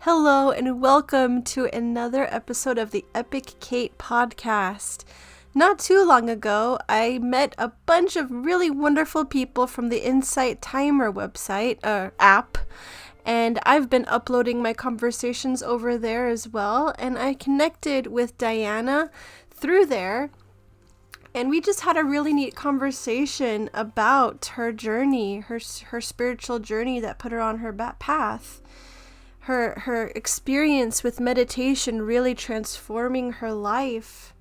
Hello, and welcome to another episode of the Epic Kate podcast. Not too long ago, I met a bunch of really wonderful people from the Insight Timer website, app, and I've been uploading my conversations over there as well, and I connected with Diana through there, and we just had a really neat conversation about her journey, her spiritual journey that put her on her path. Her experience with meditation really transforming her life.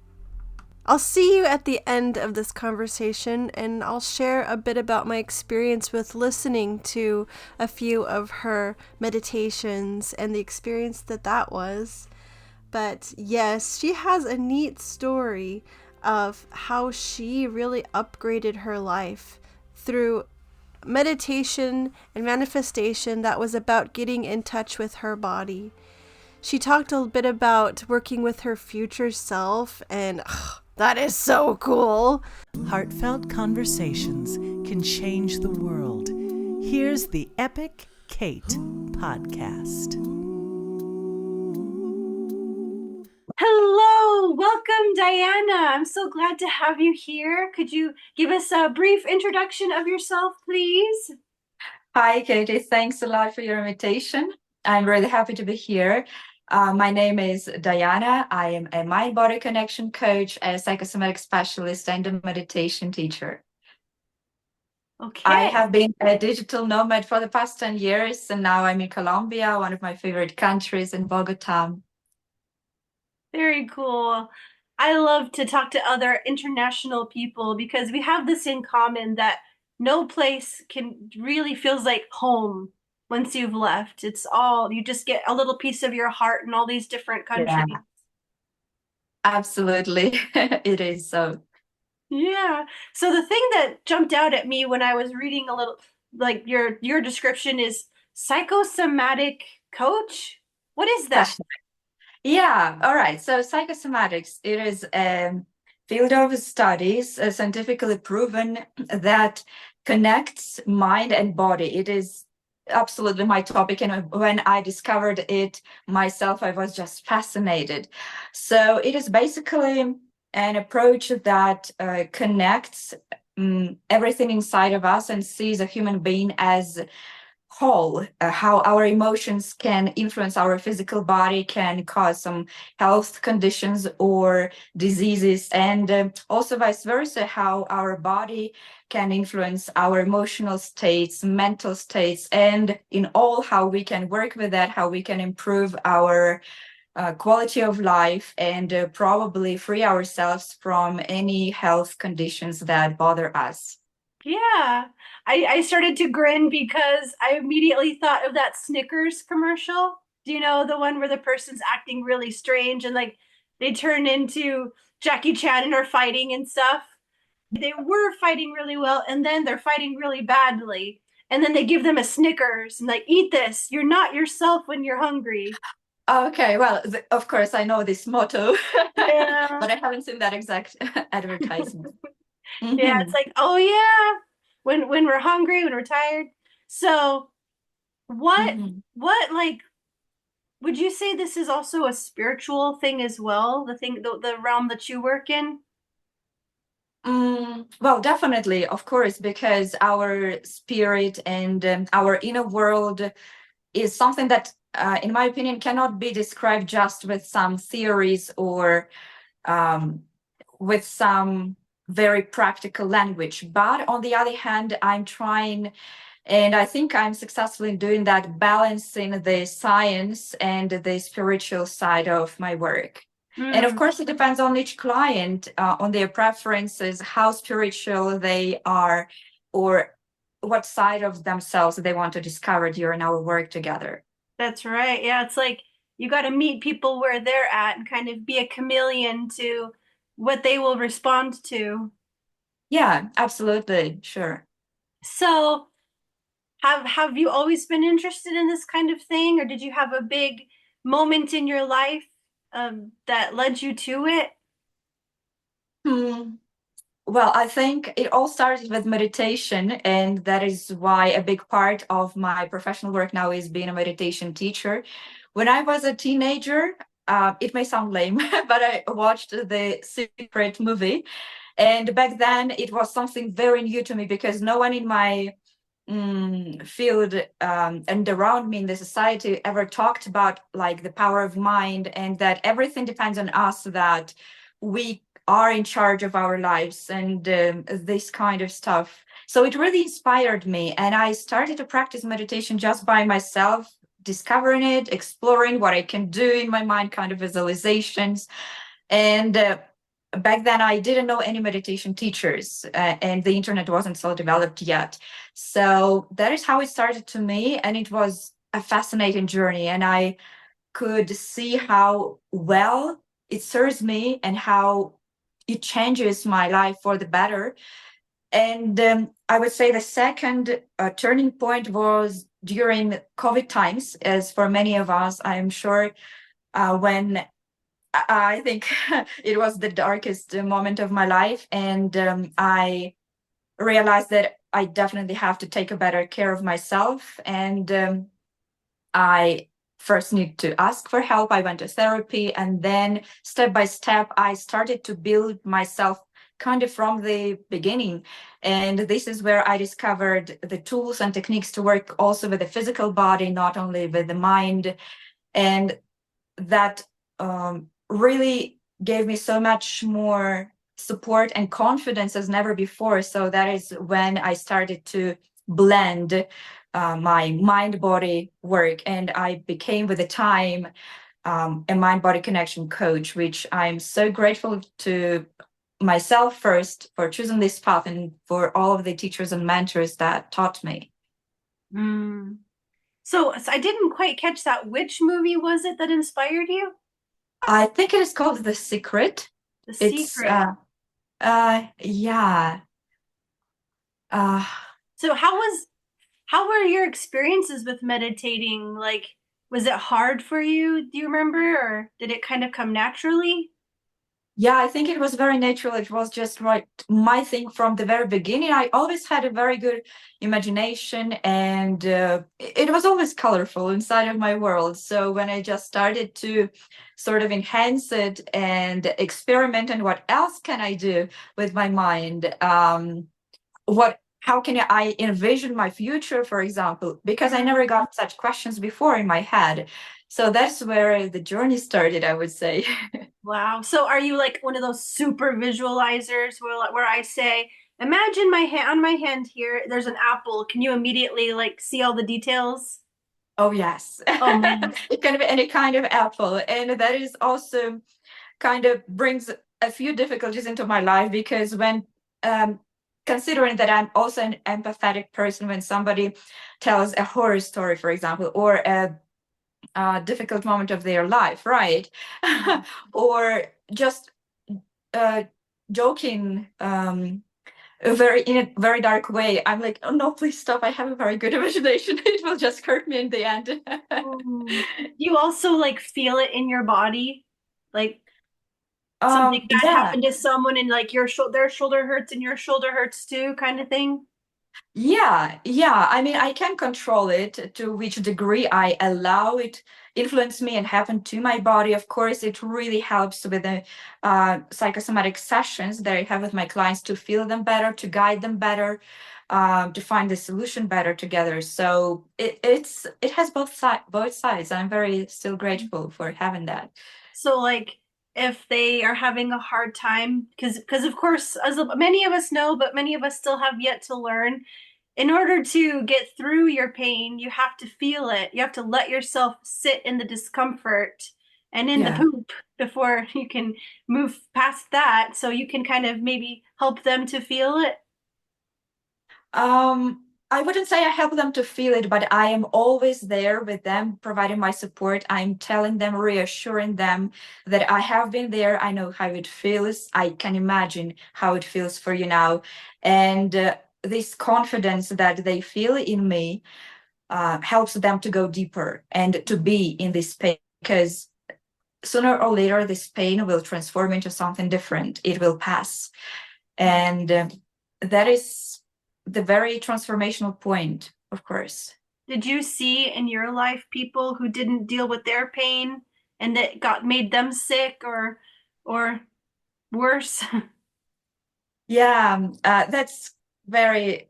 I'll see you at the end of this conversation, and I'll share a bit about my experience with listening to a few of her meditations and the experience that was. But yes, she has a neat story of how she really upgraded her life through meditation and manifestation that was about getting in touch with her body. She talked a bit about working with her future self, and that is so cool. Heartfelt conversations can change the world. Here's the Epic Kate podcast. Hello, welcome Diana. I'm so glad to have you here. Could you give us a brief introduction of yourself, please? Hi, Katie. Thanks a lot for your invitation. I'm really happy to be here. My name is Diana. I am a mind-body connection coach, a psychosomatic specialist, and a meditation teacher. Okay. I have been a digital nomad for the past 10 years, and now I'm in Colombia, one of my favorite countries, in Bogota. Very cool. I love to talk to other international people because we have this in common that no place can really feels like home once you've left. It's all, you just get a little piece of your heart in all these different countries. Yeah, absolutely. It is so. Yeah. So the thing that jumped out at me when I was reading a little, like your description is psychosomatic coach. What is that? Yeah, all right. So psychosomatics, it is a field of studies scientifically proven that connects mind and body. It is absolutely my topic, and when I discovered it myself, I was just fascinated. So it is basically an approach that connects everything inside of us and sees a human being as whole, how our emotions can influence our physical body, can cause some health conditions or diseases, and also vice versa, how our body can influence our emotional states, mental states, and in all how we can work with that, how we can improve our quality of life and probably free ourselves from any health conditions that bother us. Yeah. I started to grin because I immediately thought of that Snickers commercial. Do you know the one where the person's acting really strange and like they turn into Jackie Chan and are fighting and stuff? They were fighting really well and then they're fighting really badly. And then they give them a Snickers and like, eat this. You're not yourself when you're hungry. Okay, well, of course, I know this motto, Yeah. but I haven't seen that exact advertisement. Yeah, it's Mhm. like, oh yeah, when we're hungry, when we're tired. So what Mhm. what like would you say this is also a spiritual thing as well? The realm that you work in? Well, definitely, of course, because our spirit and our inner world is something that, in my opinion, cannot be described just with some theories or um, with some very practical language. But on the other hand, I'm trying, and I think I'm successful in doing that, balancing the science and the spiritual side of my work. And of course, it depends on each client, on their preferences, how spiritual they are, or what side of themselves they want to discover during our work together. That's right. Yeah, it's like you got to meet people where they're at and kind of be a chameleon to what they will respond to. Yeah, absolutely. Sure. So, have you always been interested in this kind of thing, or did you have a big moment in your life that led you to it? Hmm. Well, I think it all started with meditation, and that is why a big part of my professional work now is being a meditation teacher. When I was a teenager, it may sound lame, but I watched the Secret movie. And back then, it was something very new to me because no one in my field and around me in the society ever talked about like the power of mind and that everything depends on us, that we are in charge of our lives and this kind of stuff. So it really inspired me, and I started to practice meditation just by myself, discovering it, exploring what I can do in my mind, kind of visualizations. And back then I didn't know any meditation teachers, and the internet wasn't so developed yet. So that is how it started to me, and it was a fascinating journey, and I could see how well it serves me and how it changes my life for the better. And I would say the second turning point was during COVID times, as for many of us, I am sure, when I think it was the darkest moment of my life. And I realized that I definitely have to take a better care of myself. And I first need to ask for help. I went to therapy, and then step by step, I started to build myself kind of from the beginning. And this is where I discovered the tools and techniques to work also with the physical body, not only with the mind. And that really gave me so much more support and confidence as never before. So that is when I started to blend my mind body work, and I became with the time a mind body connection coach, which I'm so grateful to myself first for choosing this path, and for all of the teachers and mentors that taught me. So I didn't quite catch that. Which movie was it that inspired you? I think it is called The Secret. The It's Secret. yeah. So how were your experiences with meditating? Like, was it hard for you? Do you remember, or did it kind of come naturally? Yeah, I think it was very natural. It was just right, my thing from the very beginning. I always had a very good imagination, and it was always colorful inside of my world. So when I just started to sort of enhance it and experiment, and what else can I do with my mind? How can I envision my future, for example? Because I never got such questions before in my head. So that's where the journey started, I would say. Wow. So are you like one of those super visualizers where I say, imagine my hand on my hand here, there's an apple. Can you immediately like see all the details? Oh, yes. Oh man. It can be any kind of apple. And that is also kind of brings a few difficulties into my life, because when considering that I'm also an empathetic person, when somebody tells a horror story, for example, or a difficult moment of their life, right? Or just joking in a very dark way, I'm like, oh no, please stop. I have a very good imagination. It will just hurt me in the end. Do you also like feel it in your body? Like something bad Yeah. happened to someone and like their shoulder hurts and your shoulder hurts too, kind of thing? Yeah. I mean, I can control it to which degree I allow it influence me and happen to my body. Of course, it really helps with the psychosomatic sessions that I have with my clients to feel them better, to guide them better, to find the solution better together. So it has both sides. I'm very still grateful for having that. So like if they are having a hard time, because of course, as many of us know, but many of us still have yet to learn, in order to get through your pain, you have to feel it. You have to let yourself sit in the discomfort and in the Yeah. poop before you can move past that. So you can kind of maybe help them to feel it. I wouldn't say I help them to feel it, but I am always there with them, providing my support. I'm telling them, reassuring them that I have been there. I know how it feels. I can imagine how it feels for you now. And this confidence that they feel in me helps them to go deeper and to be in this pain, because sooner or later, this pain will transform into something different. It will pass. And that is the very transformational point, of course. Did you see in your life people who didn't deal with their pain and that got made them sick or worse? Yeah, that's very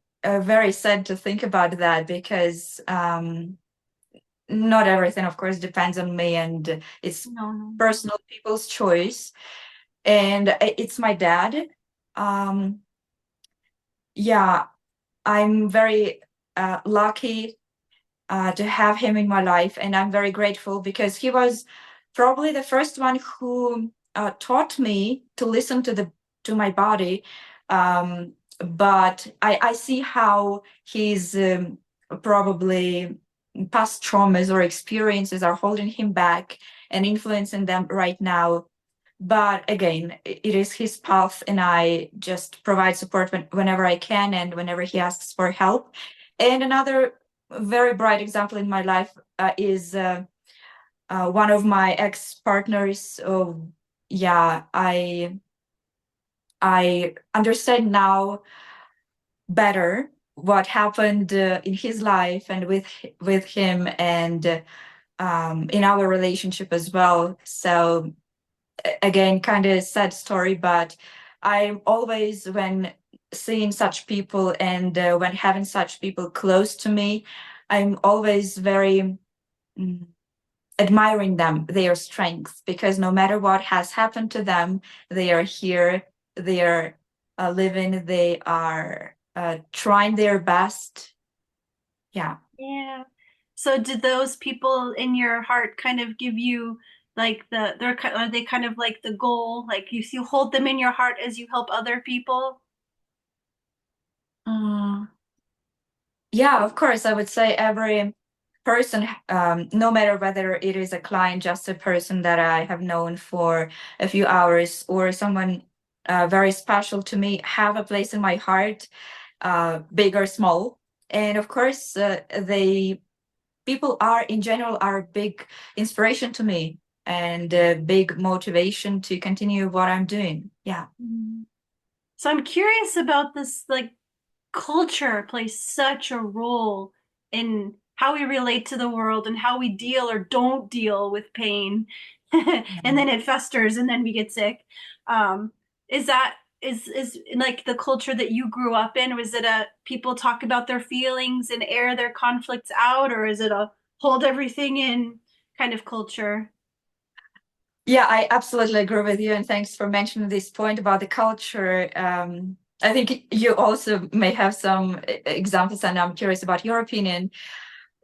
sad to think about that, because not everything, of course, depends on me, and it's No. personal people's choice. And it's my dad. Um, yeah, I'm very lucky to have him in my life, and I'm very grateful because he was probably the first one who taught me to listen to my body. But I see how his probably past traumas or experiences are holding him back and influencing them right now. But again, it is his path, and I just provide support whenever I can and whenever he asks for help. And another very bright example in my life is one of my ex-partners. So yeah, I understand now better what happened in his life and with him, and in our relationship as well. So again, kind of sad story, but I'm always, when seeing such people and when having such people close to me, I'm always very admiring them, their strength, because no matter what has happened to them, they are here, they are living, they are trying their best. Yeah. Yeah. So did those people in your heart kind of give you like are they kind of like the goal? Like you hold them in your heart as you help other people? Mm. Yeah, of course, I would say every person, no matter whether it is a client, just a person that I have known for a few hours, or someone very special to me, have a place in my heart, big or small. And of course, they people are in general are a big inspiration to me, and a big motivation to continue what I'm doing. Yeah. Mhm. So I'm curious about this, like culture plays such a role in how we relate to the world and how we deal or don't deal with pain. And then it festers and then we get sick. Is that is like the culture that you grew up in? Was it a people talk about their feelings and air their conflicts out, or is it a hold everything in kind of culture? Yeah, I absolutely agree with you, and thanks for mentioning this point about the culture. I think you also may have some examples, and I'm curious about your opinion.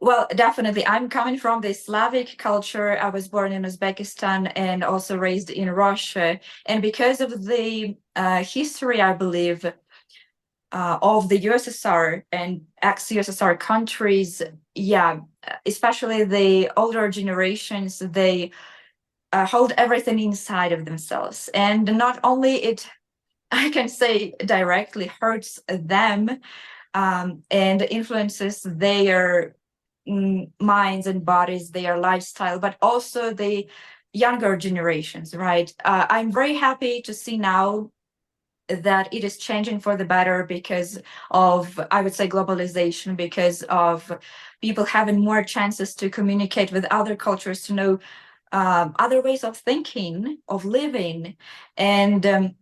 Well, definitely, I'm coming from the Slavic culture. I was born in Uzbekistan and also raised in Russia. And because of the history, I believe, of the USSR and ex-USSR countries, yeah, especially the older generations, they hold everything inside of themselves. And not only it, I can say, directly hurts them and influences their minds and bodies, their lifestyle, but also the younger generations, right? I'm very happy to see now that it is changing for the better because of, I would say, globalization, because of people having more chances to communicate with other cultures, to know other ways of thinking, of living. And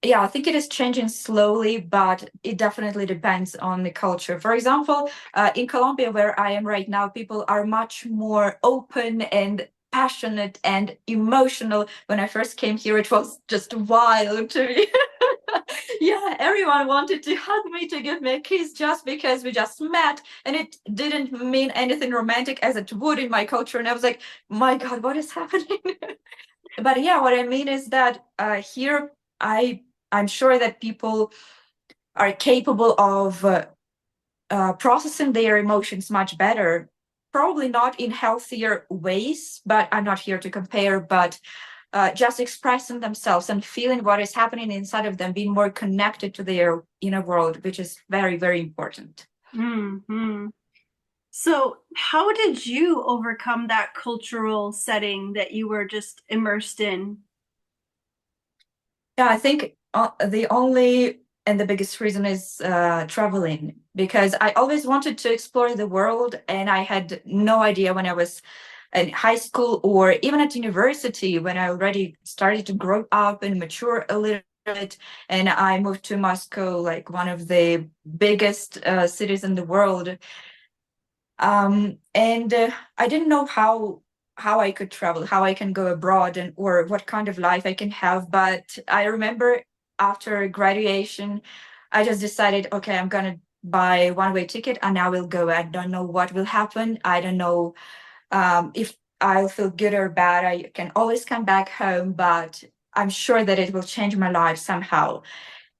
yeah, I think it is changing slowly, but it definitely depends on the culture. For example, in Colombia, where I am right now, people are much more open and passionate and emotional. When I first came here, it was just wild to me. Yeah, everyone wanted to hug me, to give me a kiss, just because we just met, and it didn't mean anything romantic as it would in my culture. And I was like, my God, what is happening? But yeah, what I mean is that here I'm sure that people are capable of processing their emotions much better. Probably not in healthier ways, but I'm not here to compare. But just expressing themselves and feeling what is happening inside of them, being more connected to their inner world, which is very, very important. Hmm. So, how did you overcome that cultural setting that you were just immersed in? Yeah, I think the only and the biggest reason is traveling, because I always wanted to explore the world, and I had no idea when I was in high school or even at university, when I already started to grow up and mature a little bit, and I moved to Moscow, like one of the biggest cities in the world. And I didn't know how I could travel, how I can go abroad, and or what kind of life I can have. But I remember after graduation, I just decided, okay, I'm gonna buy one-way ticket and I will go. I don't know what will happen. I don't know if I'll feel good or bad. I can always come back home, but I'm sure that it will change my life somehow.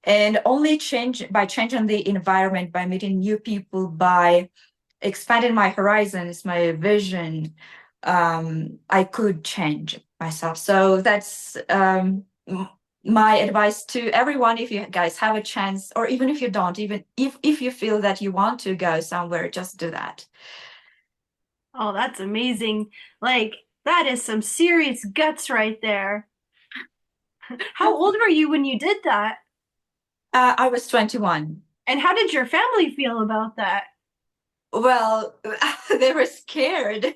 And only change by changing the environment, by meeting new people, by expanding my horizons, my vision, I could change myself. So that's my advice to everyone. If you guys have a chance, or even if you don't, even if you feel that you want to go somewhere, just do that. Oh, that's amazing. Like, that is some serious guts right there. How old were you when you did that? I was 21. And how did your family feel about that? Well, they were scared.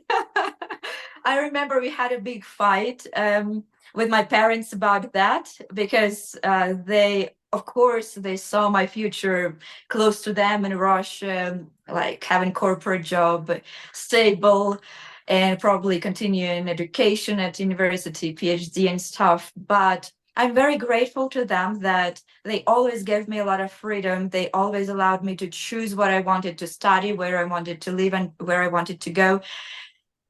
I remember we had a big fight with my parents about that, because they, of course, they saw my future close to them in Russia, like having corporate job, stable, and probably continuing education at university, PhD and stuff. But I'm very grateful to them that they always gave me a lot of freedom. They always allowed me to choose what I wanted to study, where I wanted to live, and where I wanted to go.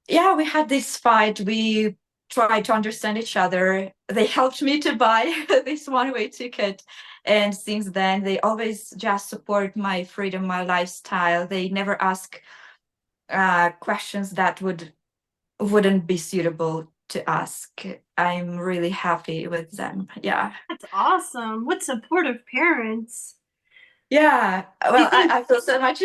Yeah, we had this fight. We tried to understand each other. They helped me to buy this one-way ticket. And since then, they always just support my freedom, my lifestyle. They never ask questions that wouldn't be suitable to ask. I'm really happy with them. Yeah. That's awesome. What supportive parents. Yeah, Do you well, think, I feel so much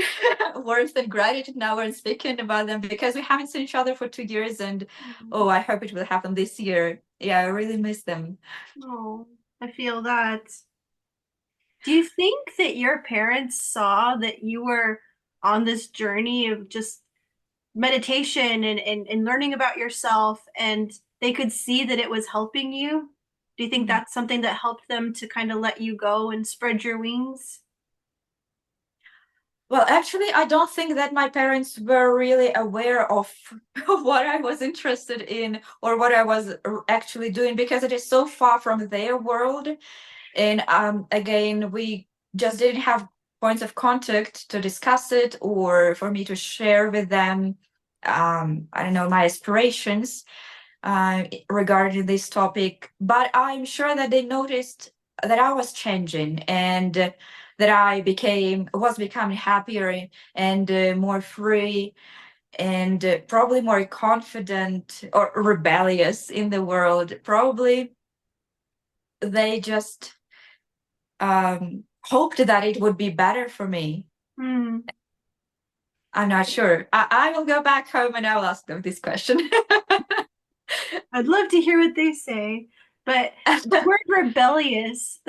warmth and gratitude now when speaking about them, because we haven't seen each other for 2 years, and oh, I hope it will happen this year. Yeah, I really miss them. oh, I feel that. Do you think that your parents saw that you were on this journey of just meditation and learning about yourself, and they could see that it was helping you? Do you think Mhm. that's something that helped them to kind of let you go and spread your wings? Well, actually, I don't think that my parents were really aware of what I was interested in or what I was actually doing, because it is so far from their world. And again, we just didn't have points of contact to discuss it, or for me to share with them, I don't know, my aspirations regarding this topic. But I'm sure that they noticed that I was changing, and that I was becoming happier and more free, and probably more confident or rebellious in the world. Probably they just hoped that it would be better for me. Hmm. I'm not sure. I will go back home and I will ask them this question. I'd love to hear what they say, but the word rebellious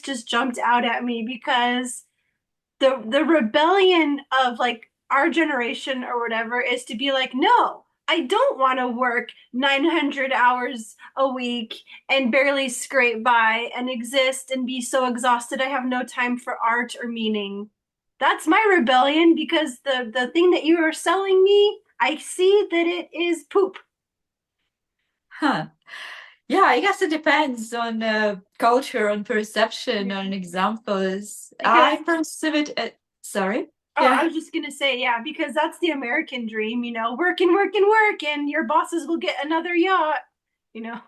just jumped out at me because the rebellion of like our generation or whatever is to be like, no, I don't want to work 900 hours a week and barely scrape by and exist and be so exhausted I have no time for art or meaning. That's my rebellion, because the thing that you are selling me, I see that it is poop. Huh. Yeah, I guess it depends on culture, on perception, on examples. Because I perceive it. Sorry. oh, I Yeah. was just gonna say, yeah, because that's the American dream, work and work and work, and your bosses will get another yacht, you know.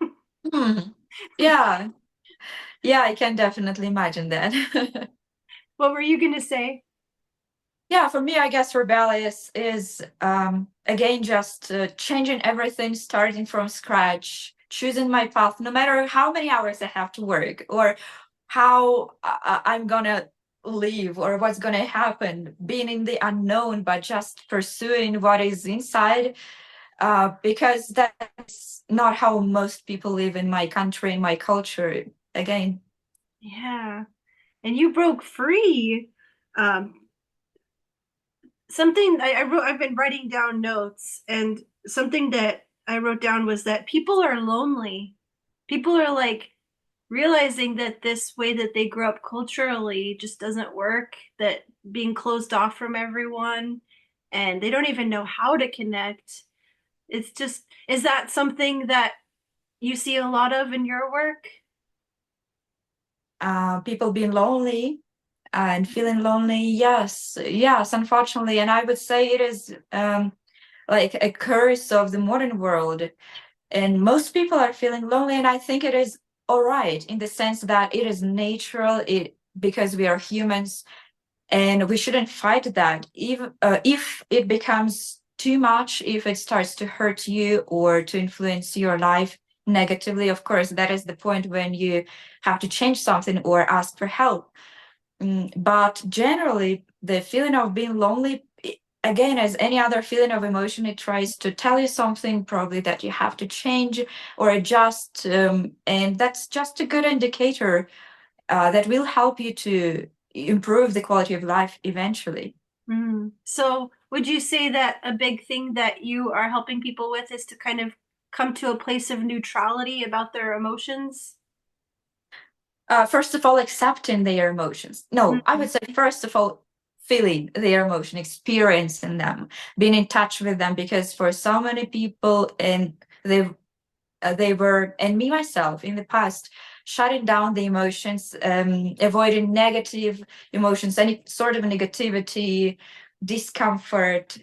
Hmm. Yeah. Yeah, I can definitely imagine that. What were you gonna say? Yeah, for me, I guess rebellious is again just changing everything, starting from scratch, choosing my path, no matter how many hours I have to work, or how I'm gonna live, or what's gonna happen, being in the unknown, but just pursuing what is inside, because that's not how most people live in my country, in my culture. Again, Yeah. And you broke free. Um, something I wrote, I've been writing down notes, and something that I wrote down was that people are lonely. People are like realizing that this way that they grew up culturally just doesn't work, that being closed off from everyone, and they don't even know how to connect. It's just, is that something that you see a lot of in your work? People being lonely and feeling lonely. Yes, yes, unfortunately. And I would say it is like a curse of the modern world. And most people are feeling lonely. And I think it is all right in the sense that it is natural, because we are humans and we shouldn't fight that. Even if it becomes too much, if it starts to hurt you or to influence your life negatively, of course, that is the point when you have to change something or ask for help. But generally, the feeling of being lonely, again, as any other feeling of emotion, it tries to tell you something probably that you have to change or adjust. And that's just a good indicator that will help you to improve the quality of life eventually. So, would you say that a big thing that you are helping people with is to kind of come to a place of neutrality about their emotions? First of all, accepting their emotions. No, I would Mhm. say, first of all, feeling their emotion, experiencing them, being in touch with them, because for so many people, and they were, and me myself in the past, shutting down the emotions, avoiding negative emotions, any sort of negativity, discomfort.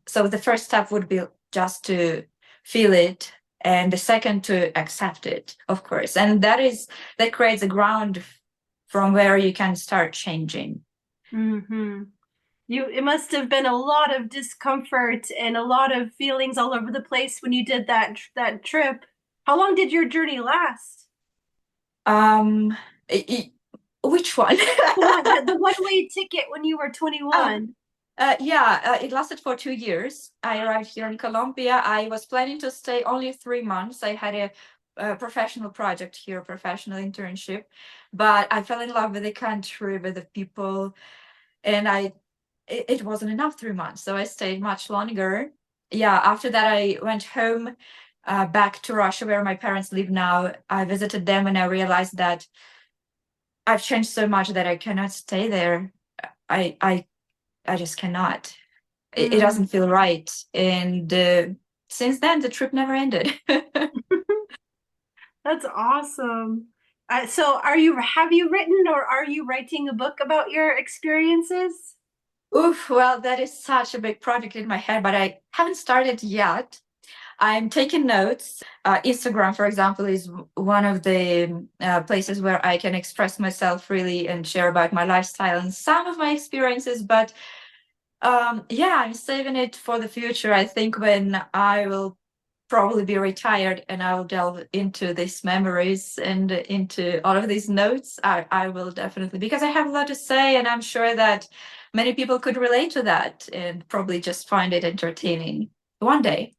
So the first step would be just to feel it, and the second to accept it, of course. And that creates a ground from where you can start changing. Mm-hmm. It must have been a lot of discomfort and a lot of feelings all over the place when you did that trip. How long did your journey last? Um, which one? The one-way ticket when you were Oh, 21. yeah, it lasted for 2 years. I arrived here in Colombia. I was planning to stay only 3 months. I had a professional project here, a professional internship, but I fell in love with the country, with the people, and it wasn't enough 3 months, so I stayed much longer. Yeah, after that, I went home, back to Russia, where my parents live now. I visited them, and I realized that I've changed so much that I cannot stay there. I I I just cannot. It Mm. doesn't feel right. And since then, the trip never ended. That's awesome. So have you written or are you writing a book about your experiences? Oof, well, that is such a big project in my head, but I haven't started yet. I'm taking notes. Instagram, for example, is one of the places where I can express myself freely and share about my lifestyle and some of my experiences. But yeah, I'm saving it for the future. I think when I will probably be retired and I will delve into these memories and into all of these notes, I will definitely, because I have a lot to say, and I'm sure that many people could relate to that and probably just find it entertaining one day.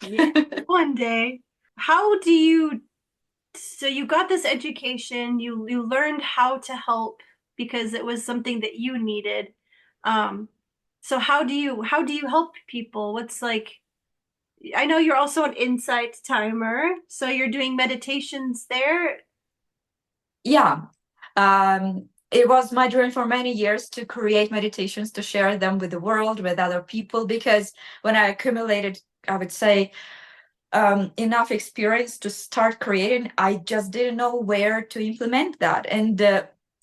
Yeah, one day. How so you got this education, you learned how to help because it was something that you needed. Um, so how do you help people? What's like, I know you're also an insight timer, so you're doing meditations there. Yeah. It was my dream for many years to create meditations, to share them with the world, with other people, because when I accumulated, I would say, enough experience to start creating, I just didn't know where to implement that. And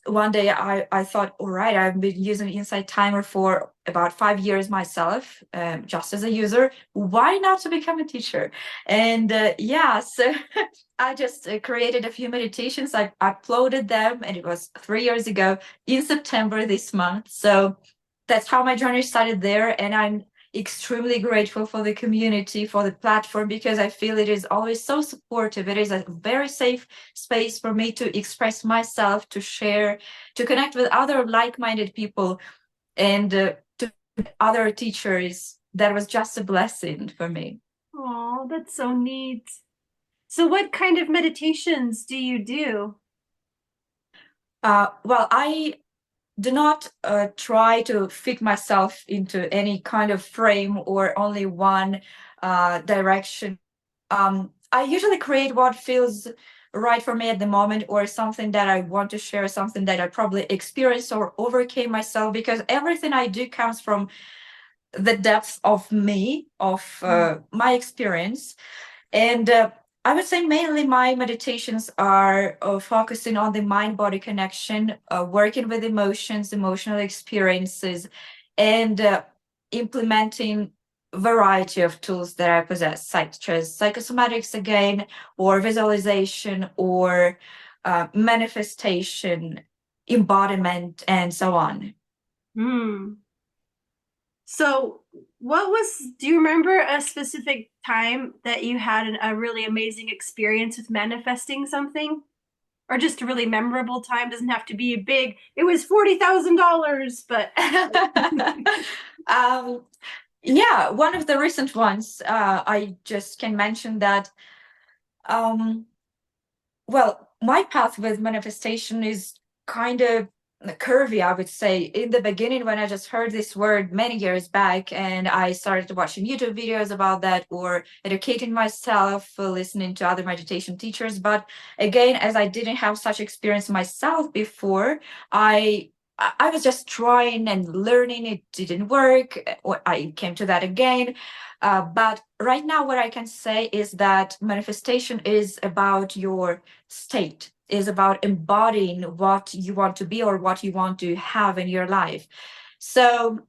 one day I thought, all right, I've been using Insight Timer for about 5 years myself, just as a user. Why not to become a teacher? And yeah, so I just created a few meditations. I uploaded them, and it was 3 years ago in September this month. So that's how my journey started there. And I'm extremely grateful for the community, for the platform, because I feel it is always so supportive. It is a very safe space for me to express myself, to share, to connect with other like-minded people, and to other teachers. That was just a blessing for me. Oh, that's so neat. So what kind of meditations do you do? Well, I do not try to fit myself into any kind of frame or only one direction. I usually create what feels right for me at the moment, or something that I want to share, something that I probably experienced or overcame myself, because everything I do comes from the depths of me, of my experience. And I would say mainly my meditations are focusing on the mind-body connection, working with emotions, emotional experiences, and implementing variety of tools that I possess, such as psychosomatics again, or visualization, or manifestation, embodiment, and so on. So, do you remember a specific time that you had a really amazing experience with manifesting something? Or just a really memorable time? Doesn't have to be big. It was $40,000, but yeah, one of the recent ones, I just can mention that. Well, my path with manifestation is kind of curvy, I would say. In the beginning, when I just heard this word many years back, and I started watching YouTube videos about that, or educating myself, listening to other meditation teachers. But again, as I didn't have such experience myself before, I was just trying and learning. It didn't work. I came to that again. But right now, what I can say is that manifestation is about your state, is about embodying what you want to be or what you want to have in your life. So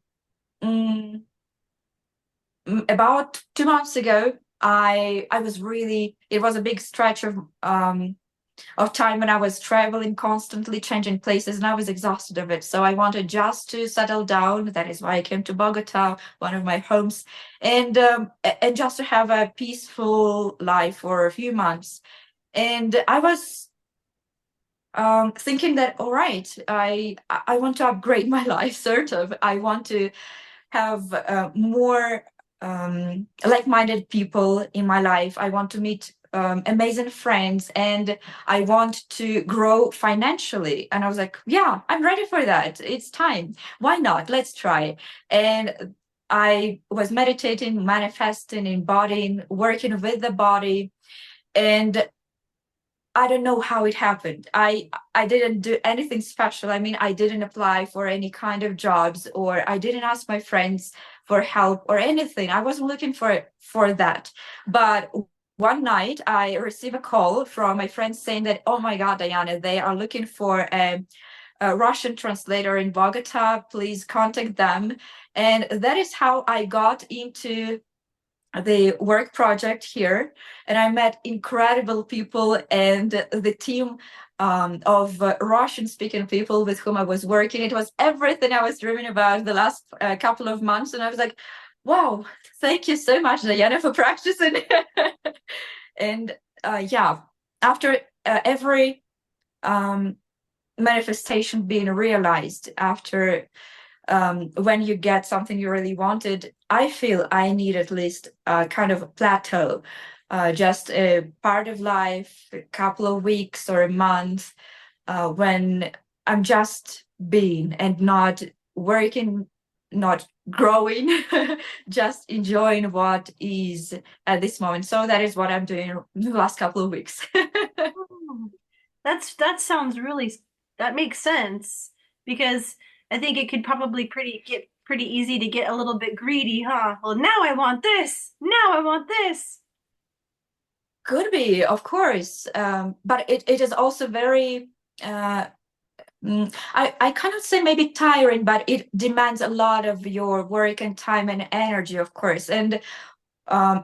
about 2 months ago, I was really, it was a big stretch of time when I was traveling, constantly changing places, and I was exhausted of it. So I wanted just to settle down. That is why I came to Bogota, one of my homes, and just to have a peaceful life for a few months. And I was thinking that, all right, I want to upgrade my life, sort of. I want to have more like-minded people in my life. I want to meet amazing friends, and I want to grow financially. And I was like, yeah, I'm ready for that. It's time. Why not? Let's try. And I was meditating, manifesting, embodying, working with the body. And I don't know how it happened. I didn't do anything special. I mean, I didn't apply for any kind of jobs, or I didn't ask my friends for help or anything. I wasn't looking for that. But one night I received a call from my friends saying that, oh my God, Diana, they are looking for a Russian translator in Bogota. Please contact them. And that is how I got into the work project here, and I met incredible people, and the team of Russian-speaking people with whom I was working. It was everything I was dreaming about the last couple of months, and I was like, wow, thank you so much, Diana, for practicing. And yeah, after every manifestation being realized, after when you get something you really wanted, I feel I need at least a kind of a plateau, just a part of life, a couple of weeks or a month, when I'm just being and not working, not growing, just enjoying what is at this moment. So that is what I'm doing the last couple of weeks. that sounds really, that makes sense, because I think it could probably get pretty easy to get a little bit greedy, huh? Well, now I want this. Now I want this. Could be, of course, but it is also very I cannot say maybe tiring, but it demands a lot of your work and time and energy, of course, and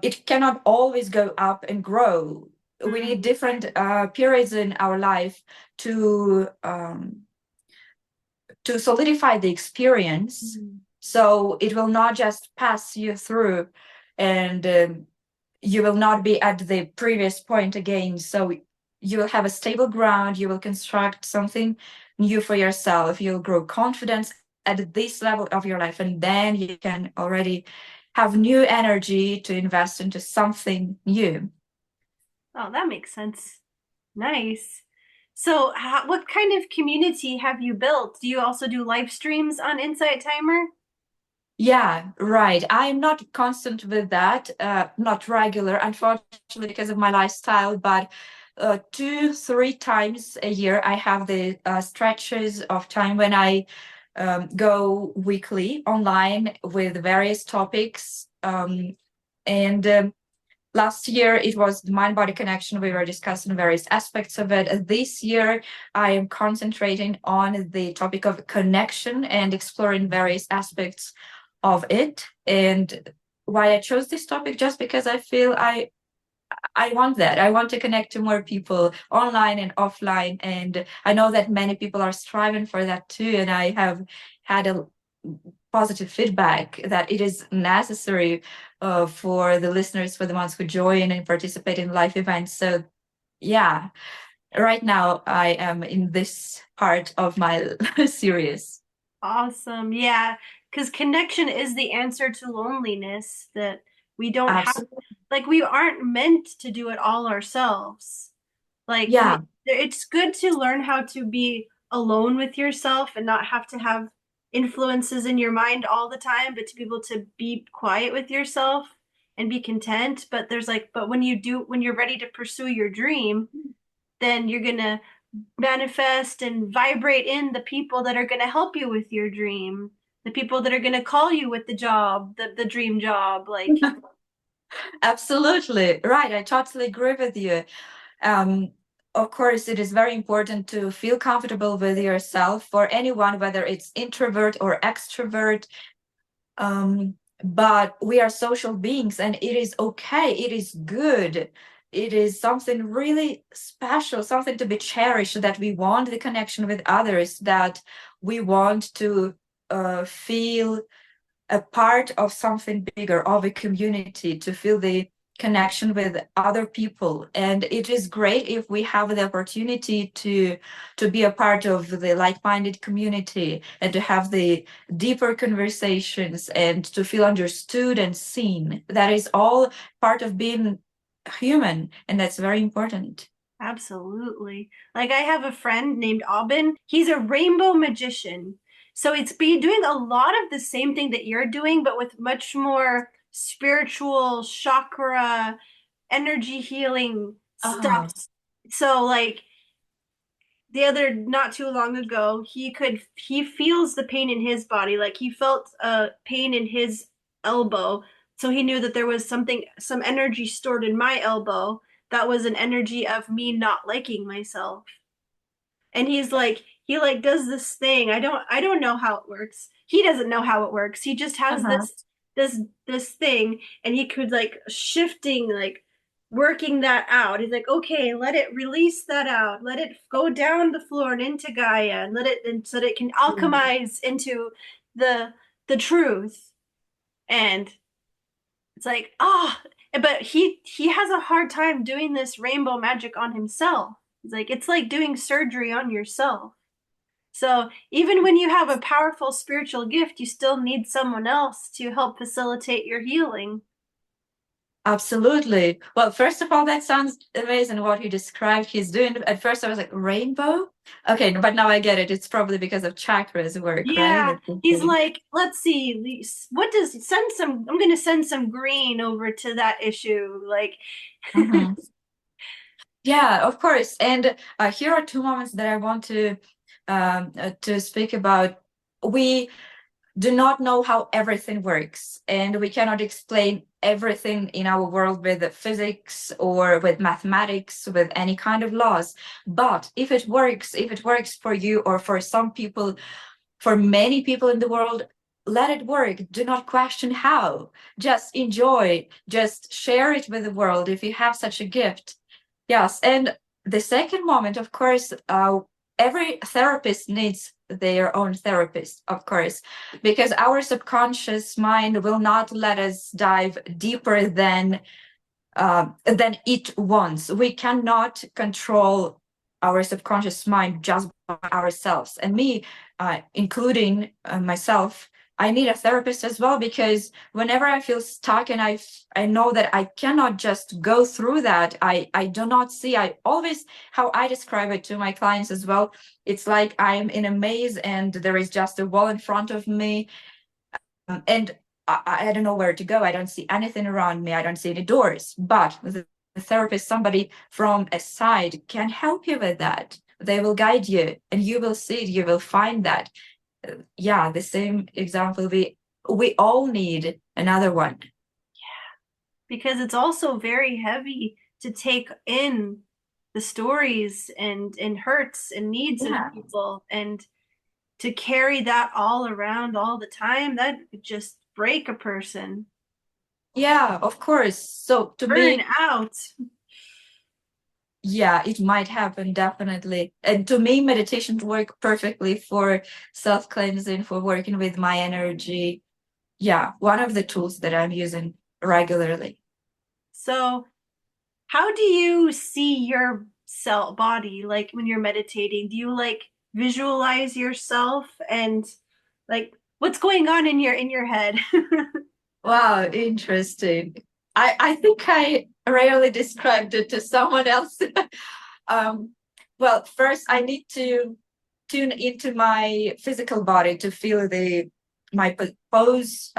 it cannot always go up and grow. We need different periods in our life to solidify the experience, so it will not just pass you through, and you will not be at the previous point again. So you will have a stable ground, you will construct something new for yourself, you'll grow confidence at this level of your life, and then you can already have new energy to invest into something new. Oh, that makes sense. Nice. So, what kind of community have you built? Do you also do live streams on Insight Timer? Yeah, right. I'm not constant with that, not regular, unfortunately, because of my lifestyle, but 2, 3 times a year, I have the stretches of time when I go weekly online with various topics. And last year, it was the mind-body connection. We were discussing various aspects of it. This year, I am concentrating on the topic of connection and exploring various aspects of it. And why I chose this topic, just because I feel I want that. I want to connect to more people online and offline. And I know that many people are striving for that too. And I have had a positive feedback that it is necessary for the listeners, for the ones who join and participate in live events. So yeah, right now I am in this part of my series. Awesome. Yeah, because connection is the answer to loneliness that we don't have. Absolutely. Like, we aren't meant to do it all ourselves. Like, Yeah. it's good to learn how to be alone with yourself and not have to have influences in your mind all the time, but to be able to be quiet with yourself and be content. But but when you're ready to pursue your dream, then you're gonna manifest and vibrate in the people that are gonna help you with your dream, the people that are gonna call you with the job, the dream job. Like, Absolutely. Right. I totally agree with you. Um, of course, it is very important to feel comfortable with yourself for anyone, whether it's introvert or extrovert. Um, but we are social beings, and it is okay. It is good. It is something really special, something to be cherished, that we want the connection with others, that we want to feel a part of something bigger, of a community, to feel the connection with other people. And it is great if we have the opportunity to be a part of the like-minded community and to have the deeper conversations and to feel understood and seen. That is all part of being human, and that's very important. absolutely. Like, I have a friend named Aubin. He's a rainbow magician. So it's be doing a lot of the same thing that you're doing, but with much more spiritual chakra, energy healing Uh-huh. stuff. So, like, the other not too long ago, he feels the pain in his body. Like, he felt a pain in his elbow. So he knew that there was some energy stored in my elbow that was an energy of me not liking myself. And he like does this thing. I don't know how it works. He doesn't know how it works. He just has Uh-huh. this thing, and he could like shifting, like working that out. He's like, okay, let it release that out. Let it go down the floor and into Gaia, and let it, and so that it can alchemize into the the truth. And it's like, but he has a hard time doing this rainbow magic on himself. He's like, it's like doing surgery on yourself. So even when you have a powerful spiritual gift, you still need someone else to help facilitate your healing. Absolutely. Well, first of all, that sounds amazing what you described he's doing. At first, I was like, rainbow? Okay, but now I get it. It's probably because of chakras work, right? Yeah, That he's he's doing. like, let's see, what does send some, I'm gonna send some green over to that issue. Like, Mhm. Yeah, of course. And here are two moments that I want to speak about. We do not know how everything works, and we cannot explain everything in our world with physics or with mathematics, with any kind of laws. But if it works for you or for some people, for many people in the world, let it work. Do not question how. Just enjoy, just share it with the world if you have such a gift. Yes, and the second moment, of course, every therapist needs their own therapist, of course, because our subconscious mind will not let us dive deeper than it wants. We cannot control our subconscious mind just by ourselves. And me, including myself, I need a therapist as well, because whenever I feel stuck and I know that I cannot just go through that, I do not see, I always, how I describe it to my clients as well, it's like I'm in a maze and there is just a wall in front of me, and I don't know where to go. I don't see anything around me. I don't see any doors. But the therapist, somebody from a side, can help you with that. They will guide you, and you will see it. You will find that. Yeah, the same example. We all need another one. Because it's also very heavy to take in the stories and hurts and needs Yeah. of people, and to carry that all around all the time, that could just break a person. Yeah, of course. So to Burn me, out. yeah, it might happen, definitely. And to me, meditation work perfectly for self-cleansing, for working with my energy. Yeah, one of the tools that I'm using regularly. So how do you see your self body, like when you're meditating? Do you like visualize yourself, and like what's going on in your head? Wow, interesting. I think I rarely described it to someone else. um, well, first I need to tune into my physical body to feel my pose,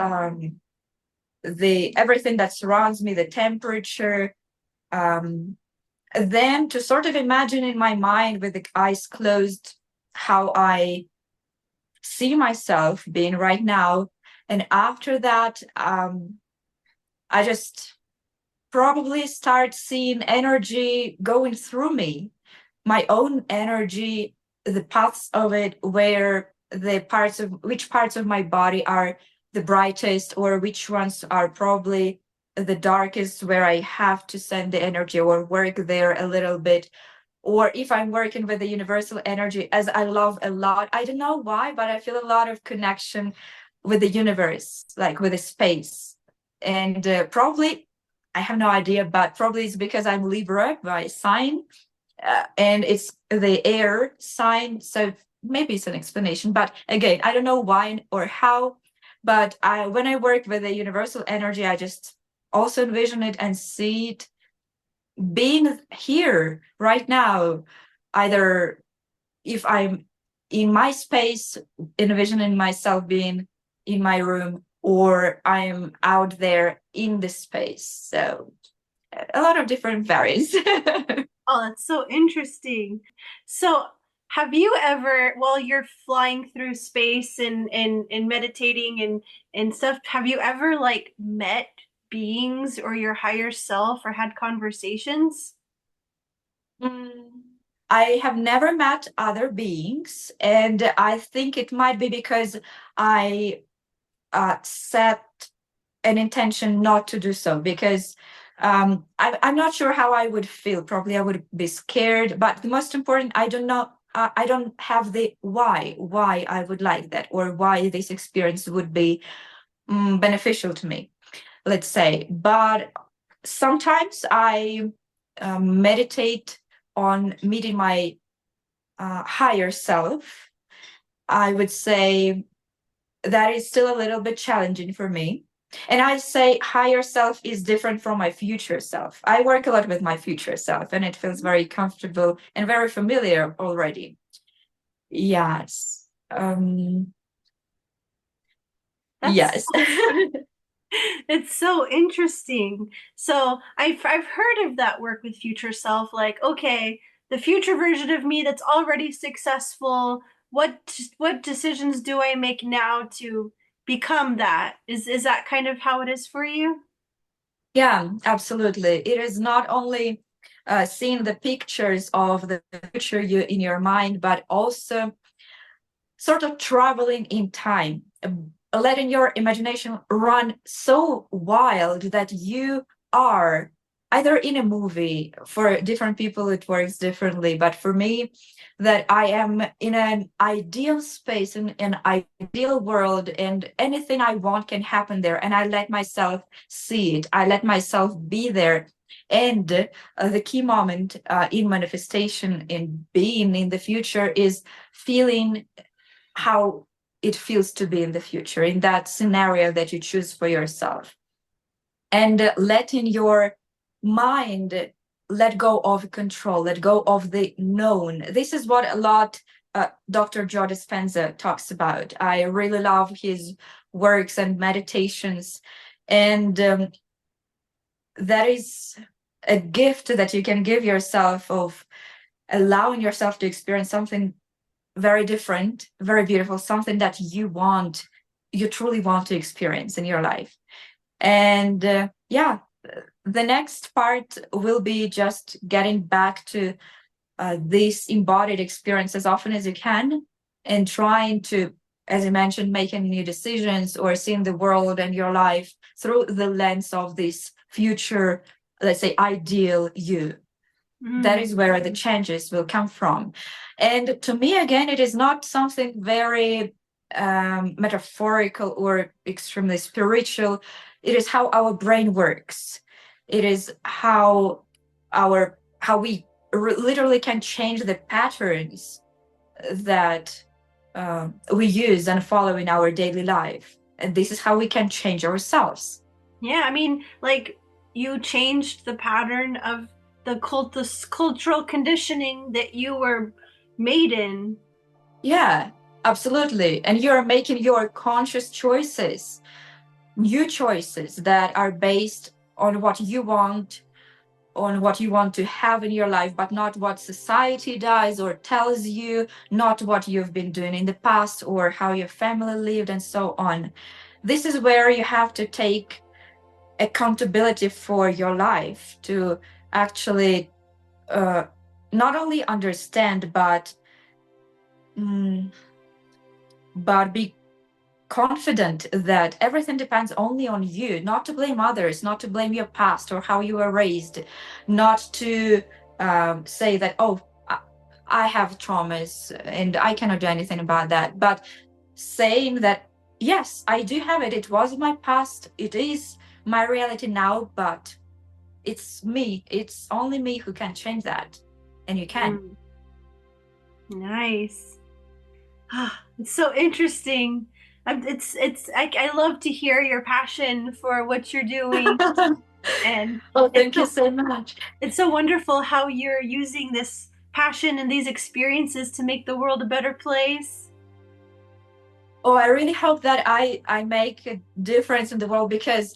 the everything that surrounds me, the temperature. Um, then to sort of imagine in my mind with the eyes closed how I see myself being right now. And after that, I just probably start seeing energy going through me, my own energy, the paths of it, where which parts of my body are the brightest, or which ones are probably the darkest, where I have to send the energy or work there a little bit. Or if I'm working with the universal energy, as I love a lot, I don't know why, but I feel a lot of connection with the universe, like with the space. And probably, I have no idea, but probably it's because I'm Libra by sign, and it's the air sign. So maybe it's an explanation, but again, I don't know why or how. But when I work with the universal energy, I just also envision it and see it being here right now, either if I'm in my space, envisioning myself being in my room, or I'm out there in the space. So a lot of different variants. Oh, that's so interesting. So, have you ever, while you're flying through space and meditating and stuff, have you ever like met beings or your higher self or had conversations? Mm, I have never met other beings, and I think it might be because I set an intention not to do so, because I'm not sure how I would feel. Probably I would be scared, but the most important, I don't have the why I would like that, or why this experience would be beneficial to me, let's say. But sometimes I meditate on meeting my higher self. I would say that is still a little bit challenging for me. And I say higher self is different from my future self. I work a lot with my future self, and it feels very comfortable and very familiar already. Yes. That's Yes. it's so interesting. So I've heard of that work with future self, like, okay, the future version of me that's already successful, what decisions do I make now to become that? Is that kind of how it is for you? Yeah, absolutely. It is not only seeing the pictures of the future you in your mind, but also sort of traveling in time, letting your imagination run so wild that you are either in a movie. For different people it works differently, but for me, that I am in an ideal space, in an ideal world, and anything I want can happen there, and I let myself see it, I let myself be there. And the key moment in manifestation, in being in the future, is feeling how it feels to be in the future, in that scenario that you choose for yourself. And letting your mind let go of control, let go of the known. This is what a lot Dr. Joe Dispenza talks about. I really love his works and meditations. And that is a gift that you can give yourself, of allowing yourself to experience something very different, very beautiful, something that you truly want to experience in your life. And the next part will be just getting back to this embodied experience as often as you can, and trying to, as you mentioned, making new decisions or seeing the world and your life through the lens of this future, let's say, ideal you. That is where the changes will come from. And to me, again, it is not something very metaphorical or extremely spiritual. It is how our brain works. It is how we literally can change the patterns that we use and follow in our daily life. And this is how we can change ourselves. Yeah, I mean, like, you changed the pattern of the cultural conditioning that you were made in. Yeah, absolutely. And you're making your conscious choices, new choices that are based on what you want, on what you want to have in your life, but not what society does or tells you, not what you've been doing in the past or how your family lived and so on. This is where you have to take accountability for your life, to actually not only understand, but be confident that everything depends only on you, not to blame others, not to blame your past or how you were raised, not to say that, oh, I have traumas and I cannot do anything about that, but saying that, yes, I do have it. It was my past. It is my reality now, but it's me. It's only me who can change that. And you can. Nice. It's so interesting. I love to hear your passion for what you're doing. And thank you so much. It's so wonderful how you're using this passion and these experiences to make the world a better place. Oh, I really hope that I make a difference in the world, because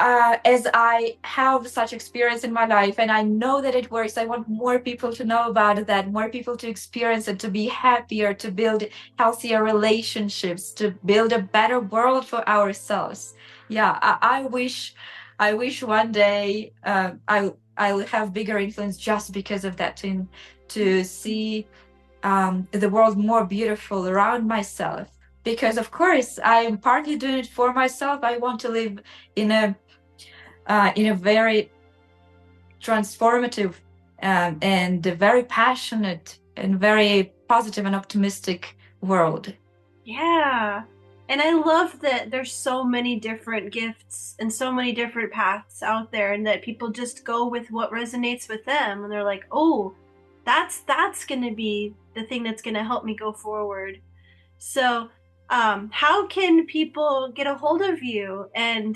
as I have such experience in my life and I know that it works, I want more people to know about that, more people to experience it, to be happier, to build healthier relationships, to build a better world for ourselves. Yeah, I wish one day I'll have bigger influence just because of that, to see the world more beautiful around myself. Because of course I'm partly doing it for myself. I want to live in a very transformative and very passionate and very positive and optimistic world. Yeah. And I love that there's so many different gifts and so many different paths out there, and that people just go with what resonates with them. And they're like, oh, that's going to be the thing that's going to help me go forward. So how can people get a hold of you and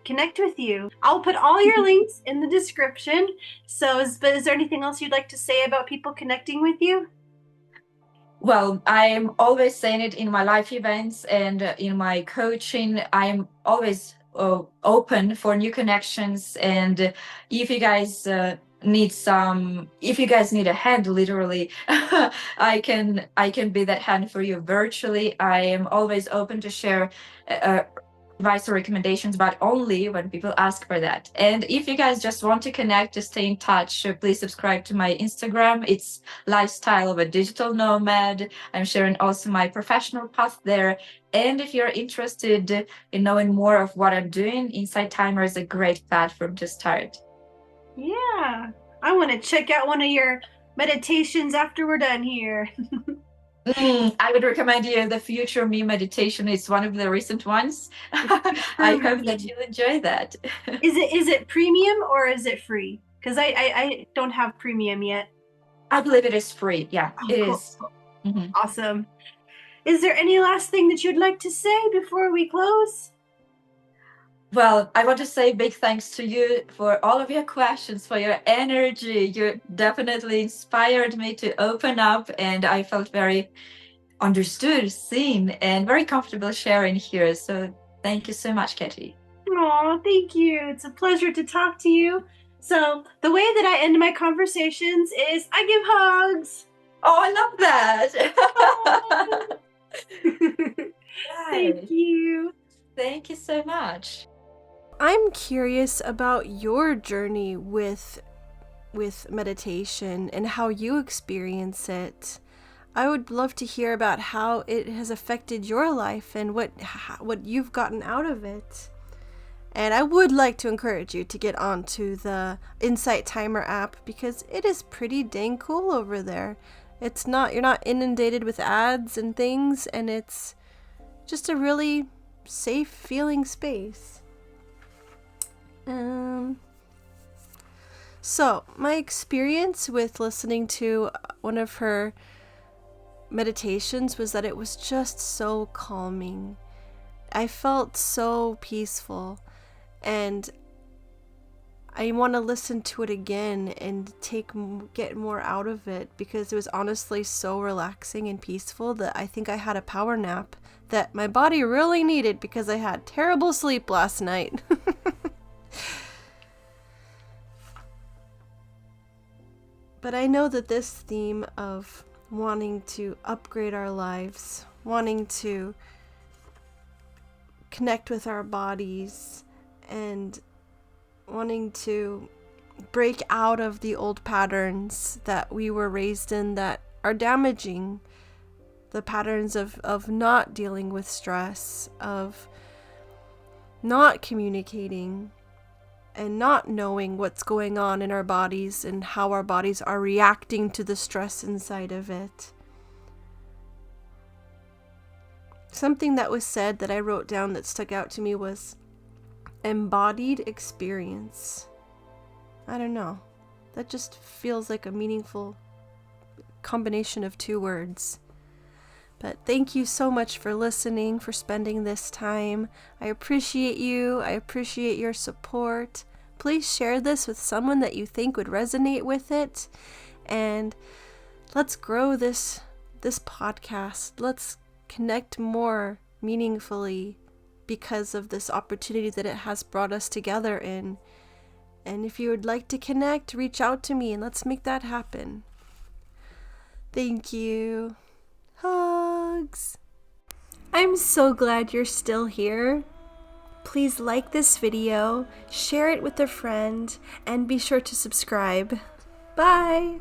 connect with you? I'll put all your links in the description. So is there anything else you'd like to say about people connecting with you? Well, I'm always saying it in my live events and in my coaching. I'm always open for new connections. And if you guys if you guys need a hand, literally, I can be that hand for you virtually. I am always open to share advice or recommendations, but only when people ask for that. And if you guys just want to connect, to stay in touch, please subscribe to my Instagram. It's Lifestyle of a Digital Nomad. I'm sharing also my professional path there. And if you're interested in knowing more of what I'm doing, Insight Timer is a great platform to start. Yeah, I want to check out one of your meditations after we're done here. I would recommend you the Future Me meditation. It's one of the recent ones. I hope that you'll enjoy that. Is it premium or is it free? Because I don't have premium yet. I believe it is free. Yeah, it is. Mhm. Awesome. Is there any last thing that you'd like to say before we close? Well, I want to say big thanks to you for all of your questions, for your energy. You definitely inspired me to open up, and I felt very understood, seen, and very comfortable sharing here. So thank you so much, Katie. Aw, thank you. It's a pleasure to talk to you. So the way that I end my conversations is I give hugs. Oh, I love that. Thank Right. you. Thank you so much. I'm curious about your journey with meditation and how you experience it. I would love to hear about how it has affected your life and what you've gotten out of it. And I would like to encourage you to get onto the Insight Timer app because it is pretty dang cool over there. You're not inundated with ads and things, and it's just a really safe feeling space. So my experience with listening to one of her meditations was that it was just so calming. I felt so peaceful, and I want to listen to it again and get more out of it because it was honestly so relaxing and peaceful that I think I had a power nap that my body really needed because I had terrible sleep last night. But I know that this theme of wanting to upgrade our lives, wanting to connect with our bodies, and wanting to break out of the old patterns that we were raised in that are damaging, the patterns of not dealing with stress, of not communicating, and not knowing what's going on in our bodies and how our bodies are reacting to the stress inside of it. Something that was said that I wrote down that stuck out to me was embodied experience. I don't know. That just feels like a meaningful combination of two words. But thank you so much for listening, for spending this time. I appreciate you. I appreciate your support. Please share this with someone that you think would resonate with it. And let's grow this podcast. Let's connect more meaningfully because of this opportunity that it has brought us together in. And if you would like to connect, reach out to me and let's make that happen. Thank you. Hugs. I'm so glad you're still here. Please like this video, share it with a friend, and be sure to subscribe. Bye.